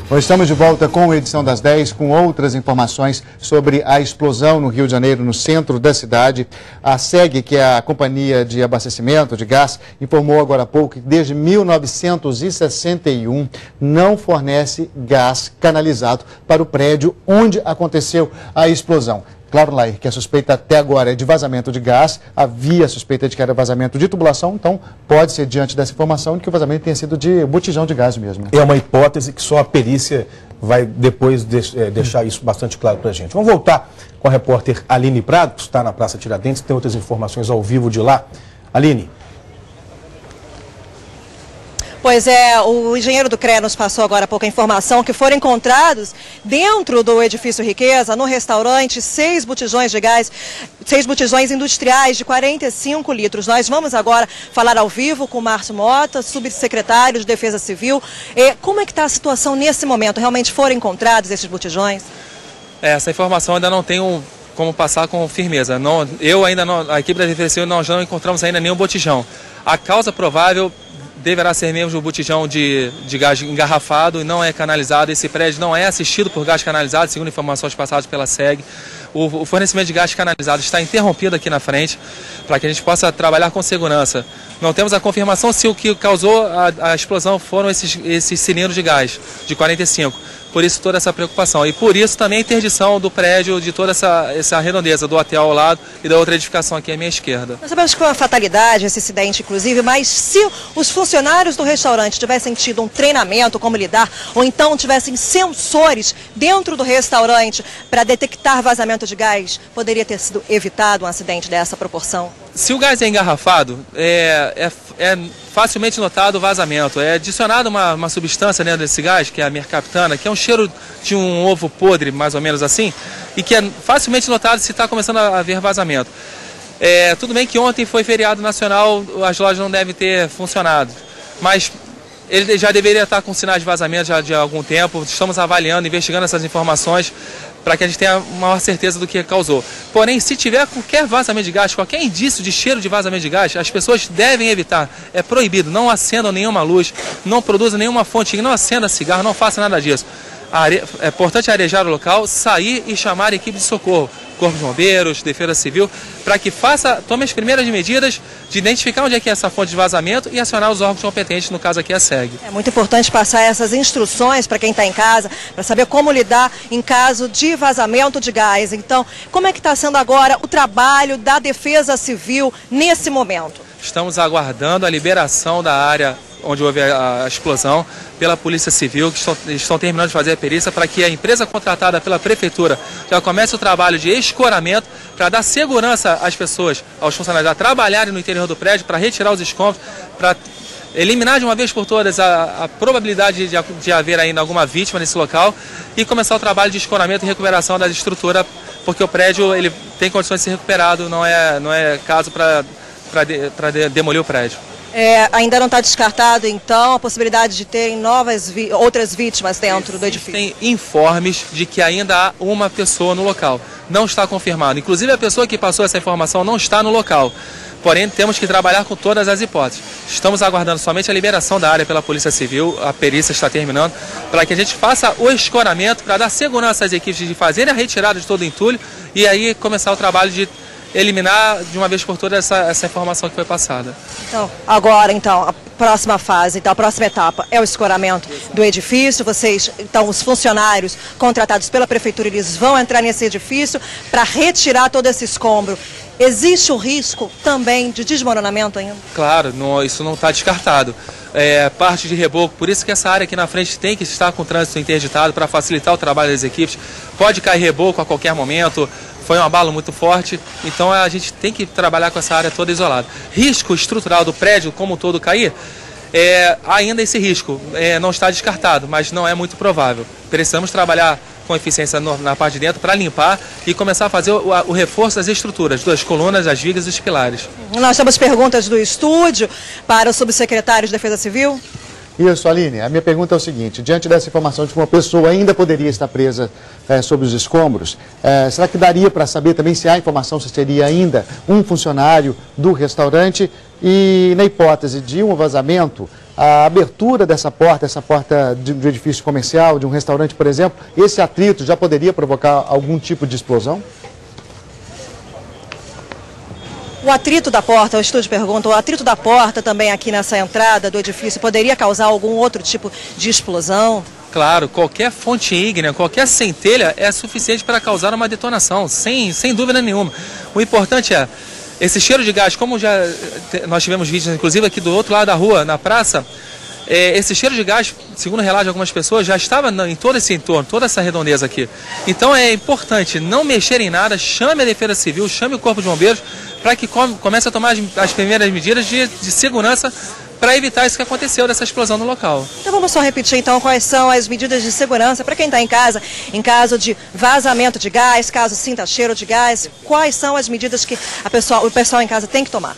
Nós estamos de volta com a edição das 10, com outras informações sobre a explosão no Rio de Janeiro, no centro da cidade. A SEG, que é a companhia de abastecimento de gás, informou agora há pouco que desde 1961 não fornece gás canalizado para o prédio onde aconteceu a explosão. Claro, Lair, que a suspeita até agora é de vazamento de gás, havia suspeita de que era vazamento de tubulação, então pode ser, diante dessa informação, que o vazamento tenha sido de botijão de gás mesmo. É uma hipótese que só a perícia vai depois deixar isso bastante claro para a gente. Vamos voltar com a repórter Aline Prado, que está na Praça Tiradentes, tem outras informações ao vivo de lá. Aline. Pois é, o engenheiro do CREA nos passou agora há pouco a informação que foram encontrados dentro do edifício Riqueza, no restaurante, 6 botijões de gás, 6 botijões industriais de 45 litros. Nós vamos agora falar ao vivo com o Márcio Mota, subsecretário de Defesa Civil. Como é que está a situação nesse momento? Realmente foram encontrados esses botijões? Essa informação ainda não tenho como passar com firmeza. A equipe da Defesa Civil, nós não encontramos ainda nenhum botijão. A causa provável deverá ser mesmo o botijão de gás engarrafado e não é canalizado. Esse prédio não é assistido por gás canalizado, segundo informações passadas pela SEG. O fornecimento de gás canalizado está interrompido aqui na frente, para que a gente possa trabalhar com segurança. Não temos a confirmação se o que causou a explosão foram esses cilindros de gás, de 45. Por isso toda essa preocupação. E por isso também a interdição do prédio, de toda essa redondeza, do hotel ao lado e da outra edificação aqui à minha esquerda. Nós sabemos que foi uma fatalidade esse acidente, inclusive, mas se os funcionários do restaurante tivessem tido um treinamento como lidar, ou então tivessem sensores dentro do restaurante para detectar vazamento de gás, poderia ter sido evitado um acidente dessa proporção? Se o gás é engarrafado, é facilmente notado o vazamento. É adicionada uma substância dentro desse gás, que é a mercaptana, que é um cheiro de um ovo podre, mais ou menos assim, e que é facilmente notado se está começando a haver vazamento. Tudo bem que ontem foi feriado nacional, as lojas não devem ter funcionado, mas ele já deveria estar com sinais de vazamento já de algum tempo. Estamos avaliando, investigando essas informações para que a gente tenha maior certeza do que causou. Porém, se tiver qualquer vazamento de gás, qualquer indício de cheiro de vazamento de gás, as pessoas devem evitar. É proibido, não acendam nenhuma luz, não produzam nenhuma fonte, não acenda cigarro, não faça nada disso. É importante arejar o local, sair e chamar a equipe de socorro, Corpo de Bombeiros, Defesa Civil, para que tome as primeiras medidas de identificar onde é que é essa fonte de vazamento e acionar os órgãos competentes, no caso aqui a SEG. É muito importante passar essas instruções para quem está em casa, para saber como lidar em caso de vazamento de gás. Então, como é que está sendo agora o trabalho da Defesa Civil nesse momento? Estamos aguardando a liberação da área onde houve a explosão pela Polícia Civil, que estão terminando de fazer a perícia para que a empresa contratada pela Prefeitura já comece o trabalho de escoramento para dar segurança às pessoas, aos funcionários a trabalharem no interior do prédio, para retirar os escombros, para eliminar de uma vez por todas a probabilidade de haver ainda alguma vítima nesse local e começar o trabalho de escoramento e recuperação da estrutura, porque o prédio ele tem condições de ser recuperado, não é caso para demolir o prédio. Ainda não está descartado, então, a possibilidade de terem outras vítimas dentro do edifício? Tem informes de que ainda há uma pessoa no local. Não está confirmado. Inclusive, a pessoa que passou essa informação não está no local. Porém, temos que trabalhar com todas as hipóteses. Estamos aguardando somente a liberação da área pela Polícia Civil, a perícia está terminando, para que a gente faça o escoramento, para dar segurança às equipes de fazerem a retirada de todo o entulho e aí começar o trabalho de eliminar de uma vez por todas essa informação que foi passada. Então, agora, a próxima fase, a próxima etapa é o escoramento do edifício. Os funcionários contratados pela Prefeitura, eles vão entrar nesse edifício para retirar todo esse escombro. Existe o risco também de desmoronamento ainda? Claro, isso não está descartado. Parte de reboco, por isso que essa área aqui na frente tem que estar com o trânsito interditado para facilitar o trabalho das equipes. Pode cair reboco a qualquer momento. Foi um abalo muito forte, então a gente tem que trabalhar com essa área toda isolada. Risco estrutural do prédio como um todo cair, ainda esse risco não está descartado, mas não é muito provável. Precisamos trabalhar com eficiência na parte de dentro para limpar e começar a fazer o reforço das estruturas, das colunas, das vigas e dos pilares. Nós temos perguntas do estúdio para o subsecretário de Defesa Civil. Isso, Aline, a minha pergunta é o seguinte: diante dessa informação de que uma pessoa ainda poderia estar presa sob os escombros, será que daria para saber também se há informação se seria ainda um funcionário do restaurante? E na hipótese de um vazamento, a abertura dessa porta, essa porta de um edifício comercial, de um restaurante, por exemplo, esse atrito já poderia provocar algum tipo de explosão? O atrito da porta, o estúdio pergunta, o atrito da porta também aqui nessa entrada do edifício poderia causar algum outro tipo de explosão? Claro, qualquer fonte ígnea, qualquer centelha é suficiente para causar uma detonação, sem dúvida nenhuma. O importante é, esse cheiro de gás, como nós tivemos vídeos, inclusive aqui do outro lado da rua, na praça, esse cheiro de gás, segundo o relato de algumas pessoas, já estava em todo esse entorno, toda essa redondeza aqui. Então é importante não mexer em nada, chame a Defesa Civil, chame o Corpo de Bombeiros, para que comece a tomar as primeiras medidas de segurança para evitar isso que aconteceu, dessa explosão no local. Então vamos só repetir então quais são as medidas de segurança para quem está em casa, em caso de vazamento de gás, caso sinta cheiro de gás, quais são as medidas que o pessoal em casa tem que tomar?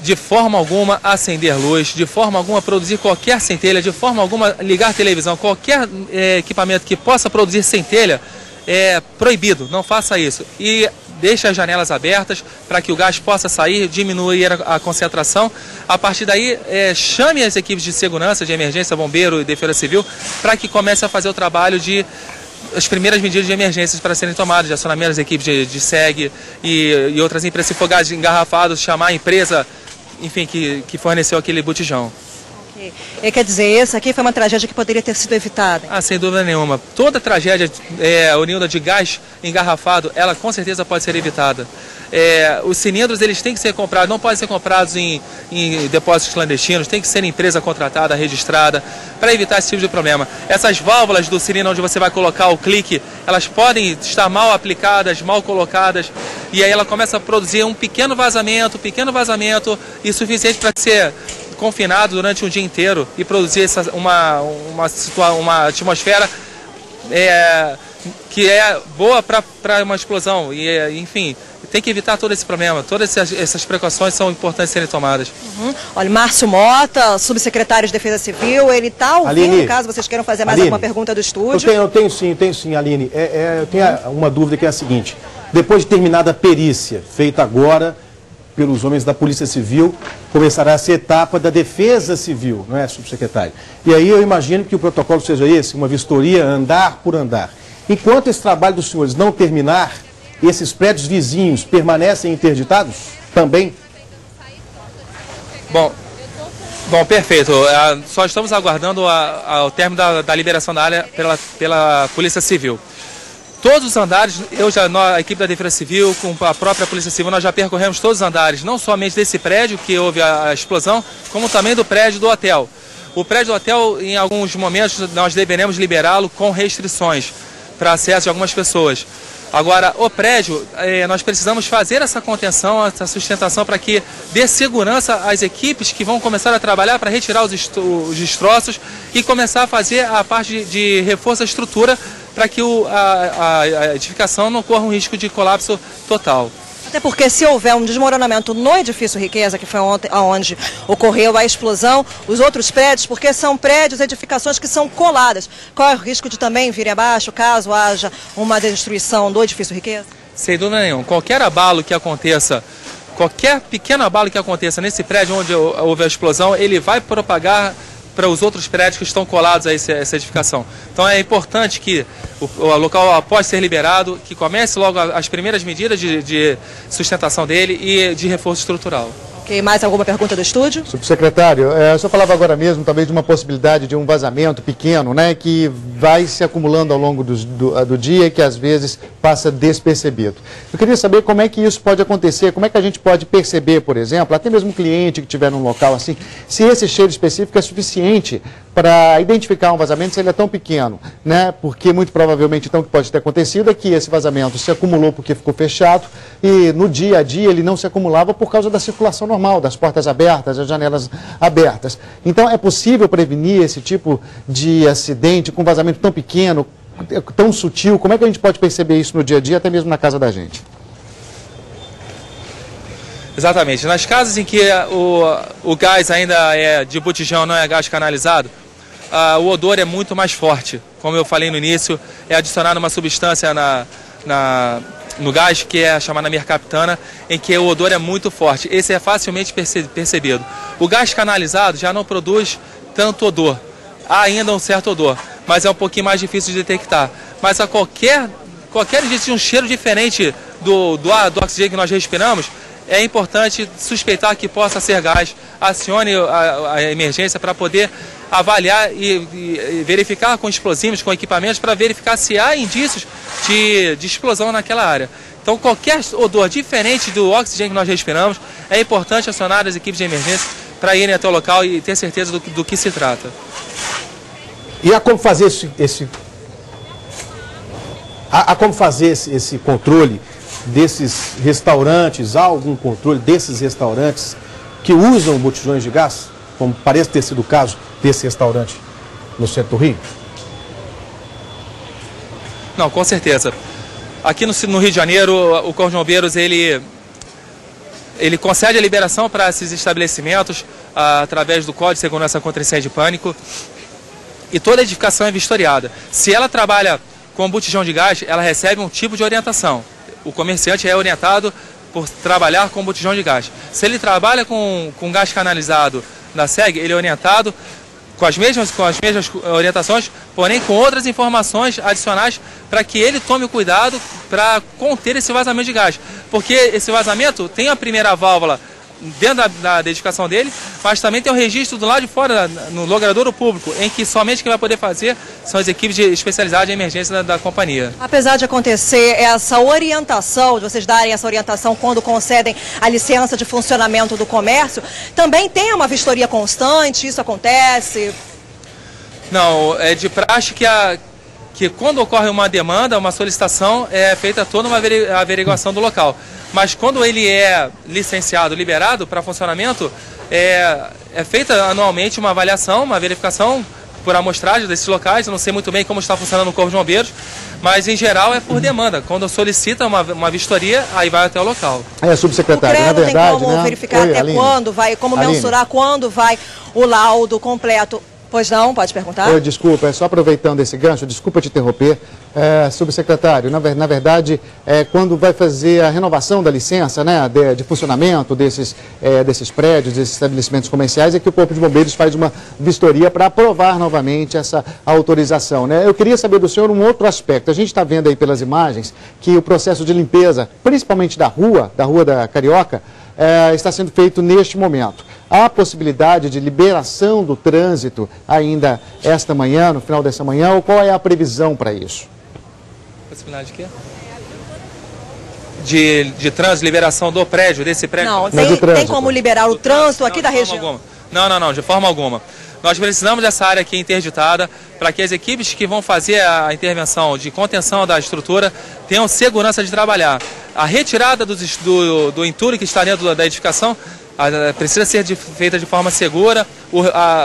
De forma alguma acender luz, de forma alguma produzir qualquer centelha, de forma alguma ligar televisão, qualquer equipamento que possa produzir centelha é proibido, não faça isso. E deixe as janelas abertas para que o gás possa sair, diminuir a concentração. A partir daí, chame as equipes de segurança, de emergência, bombeiro e defesa civil, para que comece a fazer o trabalho as primeiras medidas de emergências para serem tomadas, de acionamento das equipes de SEG e outras empresas. Se for gás engarrafado, chamar a empresa, enfim, que forneceu aquele botijão. E quer dizer, essa aqui foi uma tragédia que poderia ter sido evitada? Sem dúvida nenhuma. Toda tragédia oriunda de gás engarrafado, ela com certeza pode ser evitada. Os cilindros, eles têm que ser comprados, não podem ser comprados em depósitos clandestinos, tem que ser em empresa contratada, registrada, para evitar esse tipo de problema. Essas válvulas do cilindro onde você vai colocar o clique, elas podem estar mal aplicadas, mal colocadas, e aí ela começa a produzir um pequeno vazamento e suficiente para ser confinado durante um dia inteiro e produzir uma atmosfera que é boa para uma explosão. E, enfim, tem que evitar todo esse problema. Todas essas precauções são importantes serem tomadas. Olha, Márcio Mota, subsecretário de Defesa Civil, ele está ouvindo, Aline, caso vocês queiram fazer mais alguma pergunta do estúdio. Eu tenho sim, Aline. Eu tenho uma dúvida que é a seguinte. Depois de terminada a perícia, feita agora pelos homens da Polícia Civil, começará essa etapa da Defesa Civil, não é, subsecretário? E aí eu imagino que o protocolo seja esse, uma vistoria andar por andar. Enquanto esse trabalho dos senhores não terminar, esses prédios vizinhos permanecem interditados também? Bom, perfeito. Só estamos aguardando o término da liberação da área pela Polícia Civil. Todos os andares, a equipe da Defesa Civil, com a própria Polícia Civil, nós já percorremos todos os andares, não somente desse prédio que houve a explosão, como também do prédio do hotel. O prédio do hotel, em alguns momentos, nós deveremos liberá-lo com restrições para acesso de algumas pessoas. Agora, o prédio, nós precisamos fazer essa contenção, essa sustentação para que dê segurança às equipes que vão começar a trabalhar para retirar os destroços e começar a fazer a parte de reforço da estrutura para que a edificação não corra um risco de colapso total. Até porque se houver um desmoronamento no edifício Riqueza, que foi onde ocorreu a explosão, os outros prédios, porque são prédios, edificações que são coladas, corre o risco de também vir abaixo caso haja uma destruição do edifício Riqueza? Sem dúvida nenhuma. Qualquer abalo que aconteça, qualquer pequeno abalo que aconteça nesse prédio onde houve a explosão, ele vai propagar para os outros prédios que estão colados a essa edificação. Então é importante que o local, após ser liberado, que comece logo as primeiras medidas de sustentação dele e de reforço estrutural. Ok, mais alguma pergunta do estúdio? Subsecretário, o senhor falava agora mesmo talvez de uma possibilidade de um vazamento pequeno, né, que vai se acumulando ao longo do dia e que às vezes passa despercebido. Eu queria saber como é que isso pode acontecer, como é que a gente pode perceber, por exemplo, até mesmo um cliente que estiver num local assim, se esse cheiro específico é suficiente para identificar um vazamento se ele é tão pequeno, né? Porque muito provavelmente então o que pode ter acontecido é que esse vazamento se acumulou porque ficou fechado e no dia a dia ele não se acumulava por causa da circulação normal, das portas abertas, das janelas abertas. Então é possível prevenir esse tipo de acidente com vazamento tão pequeno, tão sutil? Como é que a gente pode perceber isso no dia a dia, até mesmo na casa da gente? Exatamente. Nas casas em que o gás ainda é de botijão, não é gás canalizado, o odor é muito mais forte. Como eu falei no início, é adicionada uma substância no gás, que é chamada mercaptana, em que o odor é muito forte. Esse é facilmente percebido. O gás canalizado já não produz tanto odor. Há ainda um certo odor, mas é um pouquinho mais difícil de detectar. Mas a qualquer indício de um cheiro diferente do oxigênio que nós respiramos, é importante suspeitar que possa ser gás. Acione a emergência para poder avaliar e verificar com explosivos, com equipamentos, para verificar se há indícios de explosão naquela área. Então, qualquer odor diferente do oxigênio que nós respiramos, é importante acionar as equipes de emergência para irem até o local e ter certeza do que se trata. E há como fazer esse controle desses restaurantes? Há algum controle desses restaurantes que usam botijões de gás, como parece ter sido o caso desse restaurante no centro do Rio? Não, com certeza. Aqui no Rio de Janeiro, o Corpo de Bombeiros, ele concede a liberação para esses estabelecimentos através do Código de Segurança contra Incêndio e Pânico, e toda edificação é vistoriada. Se ela trabalha com botijão de gás, ela recebe um tipo de orientação. O comerciante é orientado por trabalhar com botijão de gás. Se ele trabalha com gás canalizado da SEG, ele é orientado com as mesmas orientações, porém com outras informações adicionais para que ele tome o cuidado para conter esse vazamento de gás. Porque esse vazamento tem a primeira válvula dentro da edificação dele, mas também tem o registro do lado de fora, no logradouro público, em que somente quem vai poder fazer são as equipes especializadas em emergência da companhia. Apesar de acontecer essa orientação, de vocês darem essa orientação quando concedem a licença de funcionamento do comércio, também tem uma vistoria constante, isso acontece? Não, é de praxe que quando ocorre uma demanda, uma solicitação, é feita toda uma averiguação do local. Mas quando ele é licenciado, liberado para funcionamento, é feita anualmente uma avaliação, uma verificação por amostragem desses locais. Eu não sei muito bem como está funcionando o Corpo de Bombeiros, mas em geral é por demanda. Quando solicita uma vistoria, aí vai até o local. Subsecretário, na verdade, tem como verificar até Aline. Quando vai, como Aline. mensurar quando vai o laudo completo. Pois não, pode perguntar? Oi, desculpa, só aproveitando esse gancho, desculpa te interromper. Subsecretário, na verdade, quando vai fazer a renovação da licença, né, de funcionamento desses prédios, desses estabelecimentos comerciais, é que o Corpo de Bombeiros faz uma vistoria para aprovar novamente essa autorização, né? Eu queria saber do senhor um outro aspecto. A gente está vendo aí pelas imagens que o processo de limpeza, principalmente da rua da Carioca, está sendo feito neste momento. Há possibilidade de liberação do trânsito ainda esta manhã, no final dessa manhã, ou qual é a previsão para isso? Possibilidade de quê? De trânsito, liberação do prédio, desse prédio? Não, tem como liberar o trânsito aqui da região? Não, de forma alguma. Nós precisamos dessa área aqui interditada para que as equipes que vão fazer a intervenção de contenção da estrutura tenham segurança de trabalhar. A retirada do entulho que está dentro da edificação precisa ser feita de forma segura.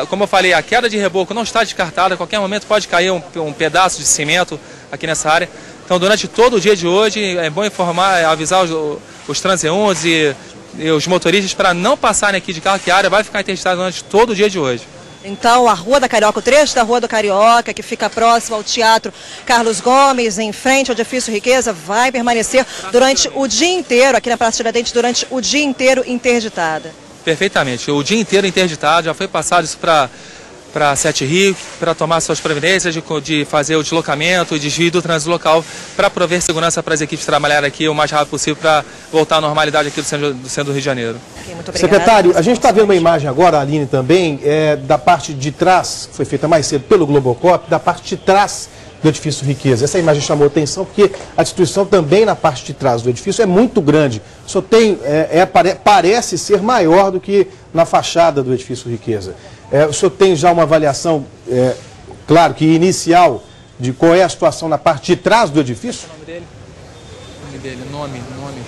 Como eu falei, a queda de reboco não está descartada. A qualquer momento pode cair um pedaço de cimento aqui nessa área. Então, durante todo o dia de hoje, é bom informar, avisar os transeuntes e os motoristas para não passarem aqui de carro, que a área vai ficar interditada durante todo o dia de hoje. Então, a Rua da Carioca, o trecho da Rua do Carioca, que fica próximo ao Teatro Carlos Gomes, em frente ao Edifício Riqueza, vai permanecer durante o dia inteiro, aqui na Praça Tiradentes, durante o dia inteiro interditada. Perfeitamente. O dia inteiro interditado, já foi passado isso para Sete Rio, para tomar suas providências de fazer o deslocamento e desvio do trânsito local, para prover segurança para as equipes trabalharem aqui o mais rápido possível para voltar à normalidade aqui do centro do Rio de Janeiro. Okay, muito obrigada. Secretário, a gente está vendo uma imagem agora, Aline, também, da parte de trás, que foi feita mais cedo pelo Globocop, da parte de trás do edifício Riqueza. Essa imagem chamou atenção porque a destruição também na parte de trás do edifício é muito grande. Só tem, parece ser maior do que na fachada do edifício Riqueza. O senhor tem já uma avaliação, claro que inicial, de qual é a situação na parte de trás do edifício? O nome dele.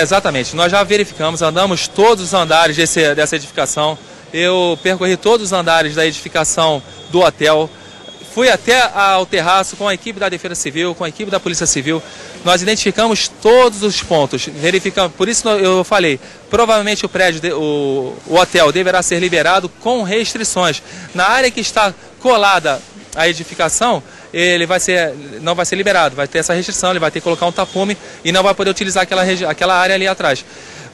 Exatamente. Nós já verificamos, andamos todos os andares dessa edificação. Eu percorri todos os andares da edificação do hotel. Fui até ao terraço com a equipe da Defesa Civil, com a equipe da Polícia Civil. Nós identificamos todos os pontos, verificamos. Por isso eu falei, provavelmente o prédio, o hotel deverá ser liberado com restrições. Na área que está colada a edificação, ele não vai ser liberado, vai ter essa restrição, ele vai ter que colocar um tapume e não vai poder utilizar aquela área ali atrás.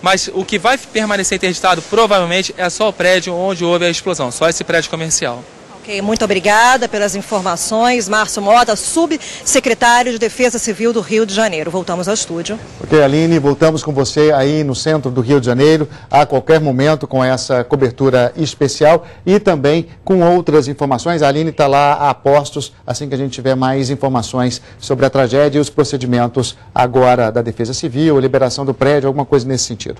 Mas o que vai permanecer interditado provavelmente é só o prédio onde houve a explosão, só esse prédio comercial. Ok, muito obrigada pelas informações. Márcio Mota, subsecretário de Defesa Civil do Rio de Janeiro. Voltamos ao estúdio. Ok, Aline, voltamos com você aí no centro do Rio de Janeiro, a qualquer momento com essa cobertura especial e também com outras informações. A Aline está lá a postos, assim que a gente tiver mais informações sobre a tragédia e os procedimentos agora da Defesa Civil, liberação do prédio, alguma coisa nesse sentido.